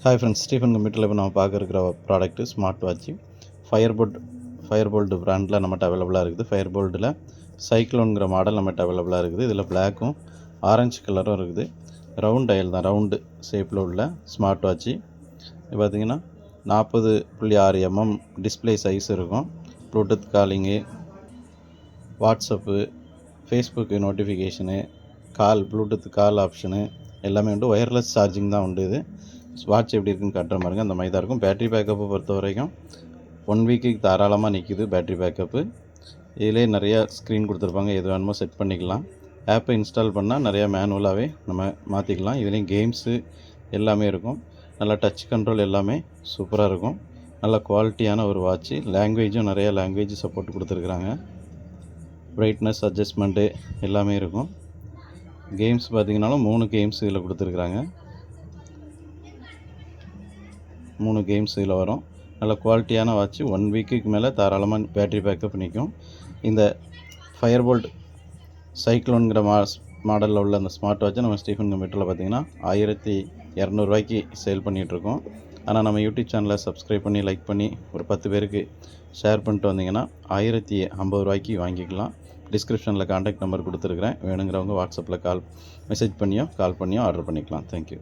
Hi friends, Stephen கம்ப்யூட்டரில் இப்போ நம்ம பார்க்க இருக்கிற ப்ராடக்ட்டு ஸ்மார்ட் வாட்ச்சு ஃபயர்போல்ட் பிராண்டில் நம்மகிட்ட அவைலபிளாக இருக்குது. ஃபயர்போல்ட்டில் சைக்ளோனுங்கிற மாடல் நம்மகிட்ட அவைலபிளாக இருக்குது. இதில் பிளாக்கும் ஆரஞ்சு கலரும் இருக்குது. ரவுண்ட் டயல் தான், ரவுண்டு ஷேப்பில் உள்ள ஸ்மார்ட் வாட்ச்சு. இது பார்த்திங்கன்னா 40.6 mm டிஸ்பிளே சைஸ் இருக்கும். Bluetooth காலிங்கு, WhatsApp, Facebook notification, Bluetooth கால் ஆப்ஷனு எல்லாமே உண்டு. ஒயர்லெஸ் சார்ஜிங் தான் உண்டு. இது வாட்ச் எப்படி இருக்குன்னு காட்டுற மாதிரிங்க அந்த மாதிரி தான் இருக்கும். பேட்டரி பேக்கப்பை பொறுத்த வரைக்கும் 1 வீக்குக்கு தாராளமாக நிற்கிது பேட்டரி பேக்கப்பு. இதிலே நிறையா ஸ்க்ரீன் கொடுத்துருப்பாங்க, எது வேணுமோ செட் பண்ணிக்கலாம். ஆப்பை இன்ஸ்டால் பண்ணால் நிறையா மேனுவலாகவே நம்ம மாற்றிக்கலாம். இதுலேயும் கேம்ஸு எல்லாமே இருக்கும். நல்லா டச் கண்ட்ரோல் எல்லாமே சூப்பராக இருக்கும். நல்ல குவாலிட்டியான ஒரு வாட்ச்சு. லாங்குவேஜும் நிறையா லாங்குவேஜ் சப்போர்ட் கொடுத்துருக்குறாங்க. பிரைட்னஸ் அட்ஜஸ்ட்மெண்ட்டு எல்லாமே இருக்கும். கேம்ஸ் பார்த்திங்கனாலும் 3 கேம்ஸ் இதில் கொடுத்துருக்குறாங்க. 3 கேம்ஸ் இதில் வரும். நல்ல குவாலிட்டியான வாட்ச்சு. 1 வீக்குக்கு மேலே தாராளமாக பேட்டரி பேக்கப் நிற்கும். இந்த ஃபயர்போல்ட் சைக்ளோனுங்கிற மாடலில் உள்ள அந்த ஸ்மார்ட் வாட்சை நம்ம ஸ்டீஃபன் கம்ப்யூட்டரில் பார்த்திங்கன்னா 1200 சேல் பண்ணிகிட்ருக்கோம். ஆனால் நம்ம யூடியூப் சேனலை சப்ஸ்கிரைப் பண்ணி லைக் பண்ணி ஒரு 10 பேருக்கு ஷேர் பண்ணிட்டு வந்தீங்கன்னா 1050 வாங்கிக்கலாம். டிஸ்கிரிப்ஷனில் கான்டாக்ட் நம்பர் கொடுத்துருக்குறேன். வேணுங்கிறவங்க வாட்ஸ்அப்பில் மெசேஜ் பண்ணியோ கால் பண்ணியோ ஆர்டர் பண்ணிக்கலாம். தேங்க்யூ.